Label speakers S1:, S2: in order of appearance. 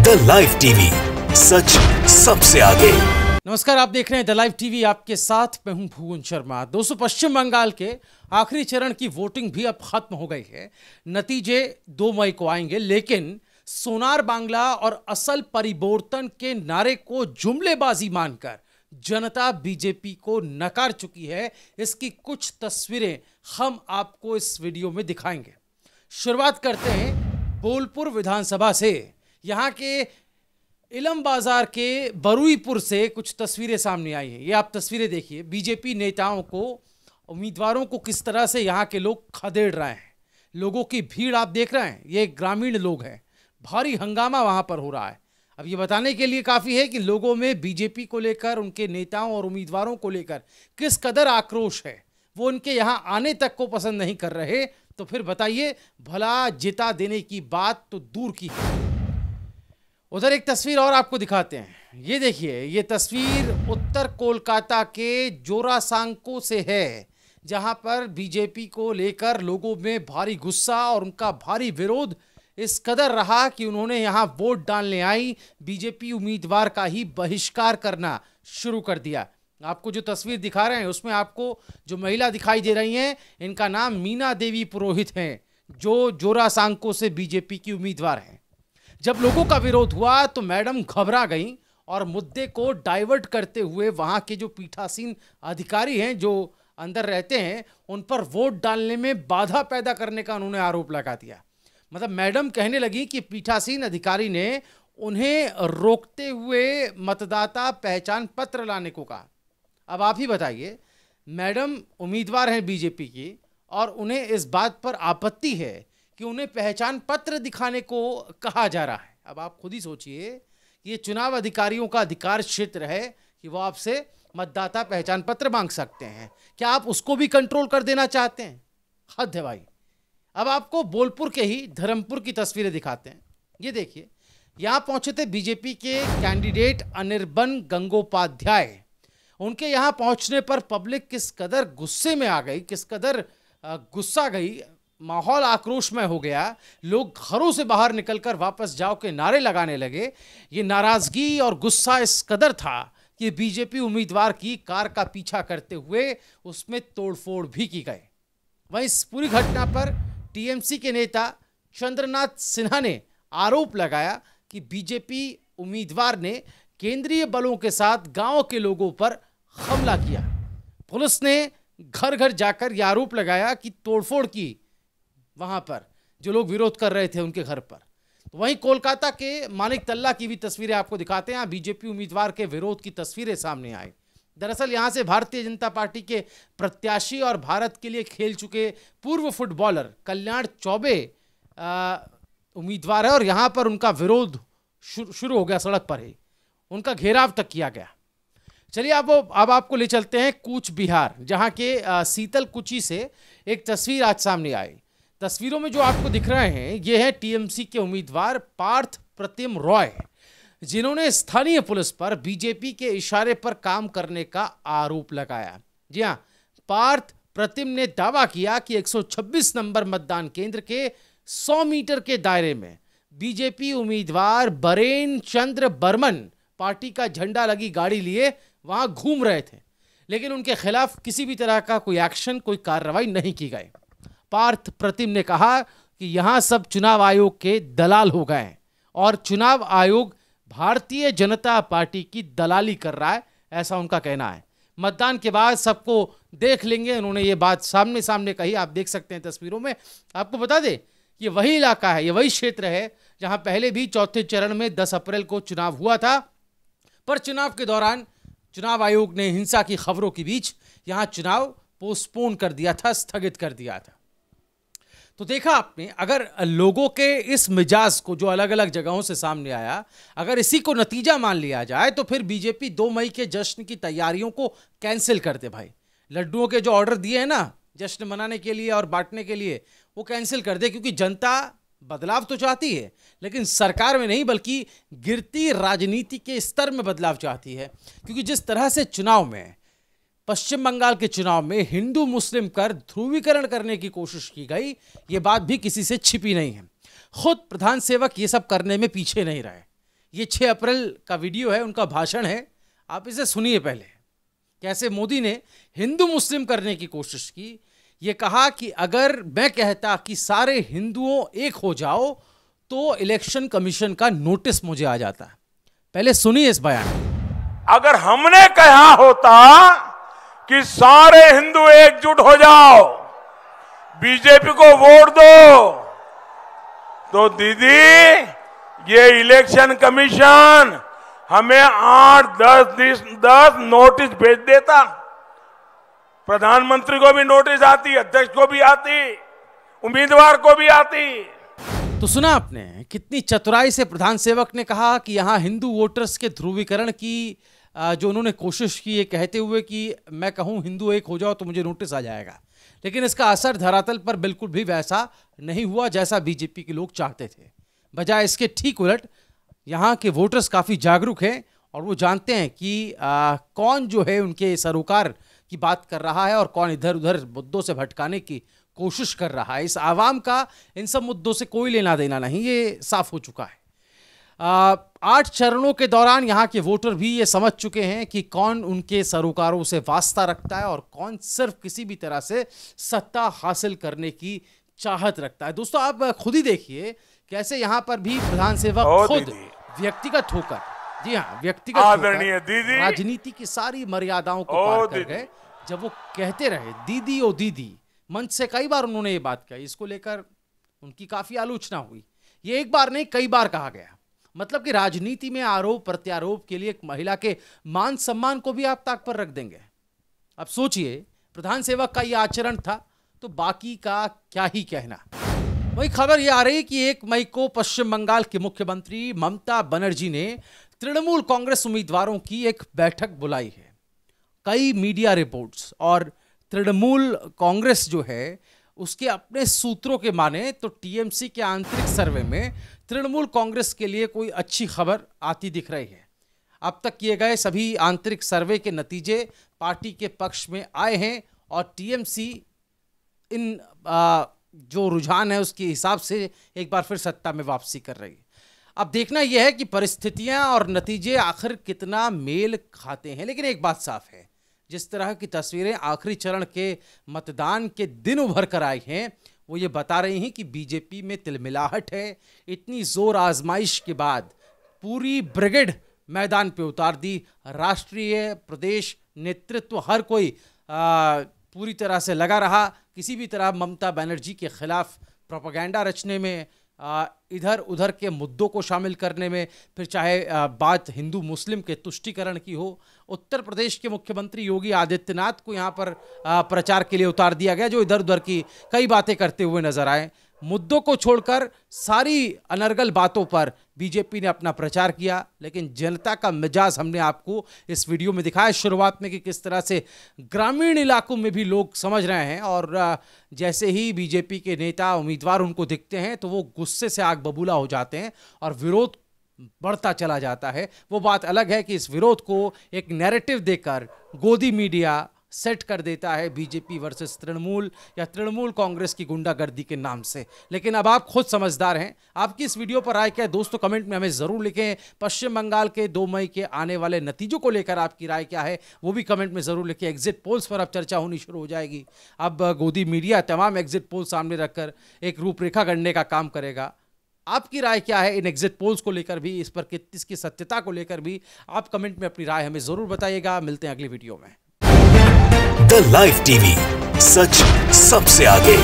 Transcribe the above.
S1: The live TV, सच सबसे आगे।
S2: नमस्कार, आप देख रहे हैं द लाइव टीवी, आपके साथ मैं हूं भुवन शर्मा। दोस्तों, पश्चिम बंगाल के आखिरी चरण की वोटिंग भी अब खत्म हो गई है। नतीजे 2 मई को आएंगे, लेकिन सोनार बांग्ला और असल परिवर्तन के नारे को जुमलेबाजी मानकर जनता बीजेपी को नकार चुकी है। इसकी कुछ तस्वीरें हम आपको इस वीडियो में दिखाएंगे। शुरुआत करते हैं बोलपुर विधानसभा से। यहां के इलम बाजार के बरुईपुर से कुछ तस्वीरें सामने आई हैं। ये आप तस्वीरें देखिए। बीजेपी नेताओं को, उम्मीदवारों को किस तरह से यहां के लोग खदेड़ रहे हैं। लोगों की भीड़ आप देख रहे हैं, ये ग्रामीण लोग हैं। भारी हंगामा वहां पर हो रहा है। अब ये बताने के लिए काफ़ी है कि लोगों में बीजेपी को लेकर, उनके नेताओं और उम्मीदवारों को लेकर किस कदर आक्रोश है। वो उनके यहाँ आने तक को पसंद नहीं कर रहे। तो फिर बताइए, भला जिता देने की बात तो दूर की है। उधर एक तस्वीर और आपको दिखाते हैं। ये देखिए, ये तस्वीर उत्तर कोलकाता के जोरासांको से है, जहां पर बीजेपी को लेकर लोगों में भारी गुस्सा और उनका भारी विरोध इस कदर रहा कि उन्होंने यहां वोट डालने आई बीजेपी उम्मीदवार का ही बहिष्कार करना शुरू कर दिया। आपको जो तस्वीर दिखा रहे हैं उसमें आपको जो महिला दिखाई दे रही हैं, इनका नाम मीना देवी पुरोहित हैं, जो जोरासांको से बीजेपी की उम्मीदवार हैं। जब लोगों का विरोध हुआ तो मैडम घबरा गई और मुद्दे को डाइवर्ट करते हुए वहां के जो पीठासीन अधिकारी हैं, जो अंदर रहते हैं, उन पर वोट डालने में बाधा पैदा करने का उन्होंने आरोप लगा दिया। मतलब मैडम कहने लगी कि पीठासीन अधिकारी ने उन्हें रोकते हुए मतदाता पहचान पत्र लाने को कहा। अब आप ही बताइए, मैडम उम्मीदवार हैं बीजेपी की और उन्हें इस बात पर आपत्ति है कि उन्हें पहचान पत्र दिखाने को कहा जा रहा है। अब आप खुद ही सोचिए कि ये चुनाव अधिकारियों का अधिकार क्षेत्र है कि वो आपसे मतदाता पहचान पत्र मांग सकते हैं। क्या आप उसको भी कंट्रोल कर देना चाहते हैं? हद है भाई। अब आपको बोलपुर के ही धर्मपुर की तस्वीरें दिखाते हैं। ये देखिए, यहाँ पहुंचे थे बीजेपी के कैंडिडेट अनिर्बन गंगोपाध्याय। उनके यहाँ पहुंचने पर पब्लिक किस कदर गुस्से में आ गई, किस कदर गुस्सा गई, माहौल आक्रोशमय हो गया। लोग घरों से बाहर निकलकर वापस जाओ के नारे लगाने लगे। ये नाराजगी और गुस्सा इस कदर था कि बीजेपी उम्मीदवार की कार का पीछा करते हुए उसमें तोड़फोड़ भी की गई। वहीं इस पूरी घटना पर टीएमसी के नेता चंद्रनाथ सिन्हा ने आरोप लगाया कि बीजेपी उम्मीदवार ने केंद्रीय बलों के साथ गांव के लोगों पर हमला किया। पुलिस ने घर घर जाकर यह आरोप लगाया कि तोड़फोड़ की वहां पर जो लोग विरोध कर रहे थे उनके घर पर। तो वहीं कोलकाता के मानिक तल्ला की भी तस्वीरें आपको दिखाते हैं। बीजेपी उम्मीदवार के विरोध की तस्वीरें सामने आई। दरअसल यहां से भारतीय जनता पार्टी के प्रत्याशी और भारत के लिए खेल चुके पूर्व फुटबॉलर कल्याण चौबे उम्मीदवार है और यहां पर उनका विरोध शुरू हो गया। सड़क पर ही उनका घेराव तक किया गया। चलिए अब आपको ले चलते हैं कूच बिहार, जहां के सीतलकुची से एक तस्वीर आज सामने आई। तस्वीरों में जो आपको दिख रहे हैं, ये है टीएमसी के उम्मीदवार पार्थ प्रतिम रॉय, जिन्होंने स्थानीय पुलिस पर बीजेपी के इशारे पर काम करने का आरोप लगाया। जी हां, पार्थ प्रतिम ने दावा किया कि 126 नंबर मतदान केंद्र के 100 मीटर के दायरे में बीजेपी उम्मीदवार बरेन चंद्र बर्मन पार्टी का झंडा लगी गाड़ी लिए वहां घूम रहे थे, लेकिन उनके खिलाफ किसी भी तरह का कोई एक्शन, कोई कार्रवाई नहीं की गई। पार्थ प्रतिम ने कहा कि यहां सब चुनाव आयोग के दलाल हो गए और चुनाव आयोग भारतीय जनता पार्टी की दलाली कर रहा है, ऐसा उनका कहना है। मतदान के बाद सबको देख लेंगे, उन्होंने ये बात सामने सामने कही। आप देख सकते हैं तस्वीरों में। आपको बता दें, ये वही इलाका है, ये वही क्षेत्र है जहां पहले भी चौथे चरण में 10 अप्रैल को चुनाव हुआ था, पर चुनाव के दौरान चुनाव आयोग ने हिंसा की खबरों के बीच यहां चुनाव पोस्टपोन कर दिया था, स्थगित कर दिया था। तो देखा आपने, अगर लोगों के इस मिजाज को जो अलग अलग जगहों से सामने आया, अगर इसी को नतीजा मान लिया जाए तो फिर बीजेपी 2 मई के जश्न की तैयारियों को कैंसिल कर दे भाई। लड्डुओं के जो ऑर्डर दिए हैं ना जश्न मनाने के लिए और बांटने के लिए, वो कैंसिल कर दे, क्योंकि जनता बदलाव तो चाहती है, लेकिन सरकार में नहीं बल्कि गिरती राजनीति के स्तर में बदलाव चाहती है। क्योंकि जिस तरह से चुनाव में, पश्चिम बंगाल के चुनाव में हिंदू मुस्लिम कर ध्रुवीकरण करने की कोशिश की गई, ये बात भी किसी से छिपी नहीं है। खुद प्रधान सेवक ये सब करने में पीछे नहीं रहे। ये 6 अप्रैल का वीडियो है, उनका भाषण है, आप इसे सुनिए पहले। कैसे मोदी ने हिंदू मुस्लिम करने की कोशिश की। ये कहा कि अगर मैं कहता कि सारे हिंदुओं एक हो जाओ तो इलेक्शन कमीशन का नोटिस मुझे आ जाता। पहले सुनिए इस बयान।
S3: अगर हमने कहा होता कि सारे हिंदू एकजुट हो जाओ, बीजेपी को वोट दो, तो दीदी ये इलेक्शन कमीशन हमें 8-10 नोटिस भेज देता। प्रधानमंत्री को भी नोटिस आती, अध्यक्ष को भी आती, उम्मीदवार को भी आती।
S2: तो सुना आपने कितनी चतुराई से प्रधान सेवक ने कहा कि यहां हिंदू वोटर्स के ध्रुवीकरण की जो उन्होंने कोशिश की, ये कहते हुए कि मैं कहूं हिंदू एक हो जाओ तो मुझे नोटिस आ जाएगा। लेकिन इसका असर धरातल पर बिल्कुल भी वैसा नहीं हुआ जैसा बीजेपी के लोग चाहते थे। बजाय इसके ठीक उलट यहाँ के वोटर्स काफ़ी जागरूक हैं और वो जानते हैं कि कौन जो है उनके सरोकार की बात कर रहा है और कौन इधर उधर मुद्दों से भटकाने की कोशिश कर रहा है। इस आवाम का इन सब मुद्दों से कोई लेना देना नहीं, ये साफ हो चुका है। 8 चरणों के दौरान यहाँ के वोटर भी ये समझ चुके हैं कि कौन उनके सरोकारों से वास्ता रखता है और कौन सिर्फ किसी भी तरह से सत्ता हासिल करने की चाहत रखता है। दोस्तों आप खुद ही देखिए कैसे यहाँ पर भी प्रधान सेवक खुद व्यक्तिगत होकर, जी हाँ व्यक्तिगत होकर राजनीति की सारी मर्यादाओं को पार कर गए। जब वो कहते रहे दीदी ओ दीदी, मंच से कई बार उन्होंने ये बात कही, इसको लेकर उनकी काफी आलोचना हुई। ये एक बार नहीं कई बार कहा गया। मतलब कि राजनीति में आरोप प्रत्यारोप के लिए एक महिला के मान सम्मान को भी आप ताक पर रख देंगे। अब सोचिए प्रधान सेवक का यह आचरण था तो बाकी का क्या ही कहना। वही खबर यह आ रही कि 1 मई को पश्चिम बंगाल के मुख्यमंत्री ममता बनर्जी ने तृणमूल कांग्रेस उम्मीदवारों की एक बैठक बुलाई है। कई मीडिया रिपोर्ट्स और तृणमूल कांग्रेस जो है उसके अपने सूत्रों के माने तो टीएमसी के आंतरिक सर्वे में तृणमूल कांग्रेस के लिए कोई अच्छी खबर आती दिख रही है। अब तक किए गए सभी आंतरिक सर्वे के नतीजे पार्टी के पक्ष में आए हैं और टीएमसी इन जो रुझान है उसके हिसाब से एक बार फिर सत्ता में वापसी कर रही है। अब देखना यह है कि परिस्थितियां और नतीजे आखिर कितना मेल खाते हैं। लेकिन एक बात साफ है, जिस तरह की तस्वीरें आखिरी चरण के मतदान के दिन उभर कर आई हैं वो ये बता रही हैं कि बीजेपी में तिलमिलाहट है। इतनी जोर आजमाइश के बाद पूरी ब्रिगेड मैदान पे उतार दी। राष्ट्रीय प्रदेश नेतृत्व हर कोई पूरी तरह से लगा रहा किसी भी तरह ममता बनर्जी के खिलाफ प्रोपेगेंडा रचने में, इधर उधर के मुद्दों को शामिल करने में, फिर चाहे बात हिंदू मुस्लिम के तुष्टीकरण की हो। उत्तर प्रदेश के मुख्यमंत्री योगी आदित्यनाथ को यहाँ पर प्रचार के लिए उतार दिया गया, जो इधर उधर की कई बातें करते हुए नजर आए। मुद्दों को छोड़कर सारी अनर्गल बातों पर बीजेपी ने अपना प्रचार किया। लेकिन जनता का मिजाज हमने आपको इस वीडियो में दिखाया शुरुआत में कि किस तरह से ग्रामीण इलाकों में भी लोग समझ रहे हैं और जैसे ही बीजेपी के नेता उम्मीदवार उनको दिखते हैं तो वो गुस्से से आग बबूला हो जाते हैं और विरोध बढ़ता चला जाता है। वो बात अलग है कि इस विरोध को एक नैरेटिव देकर गोदी मीडिया सेट कर देता है बीजेपी वर्सेस तृणमूल या तृणमूल कांग्रेस की गुंडागर्दी के नाम से। लेकिन अब आप खुद समझदार हैं। आपकी इस वीडियो पर राय क्या है दोस्तों, कमेंट में हमें जरूर लिखें। पश्चिम बंगाल के 2 मई के आने वाले नतीजों को लेकर आपकी राय क्या है वो भी कमेंट में जरूर लिखें। एग्जिट पोल्स पर अब चर्चा होनी शुरू हो जाएगी। अब गोदी मीडिया तमाम एग्जिट पोल सामने रखकर एक रूपरेखा गढ़ने का काम करेगा। आपकी राय क्या है इन एग्जिट पोल्स को लेकर भी, इस पर इसकी सत्यता को लेकर भी आप कमेंट में अपनी राय हमें जरूर बताइएगा। मिलते हैं अगली वीडियो में।
S1: द लाइव टीवी, सच सबसे आगे।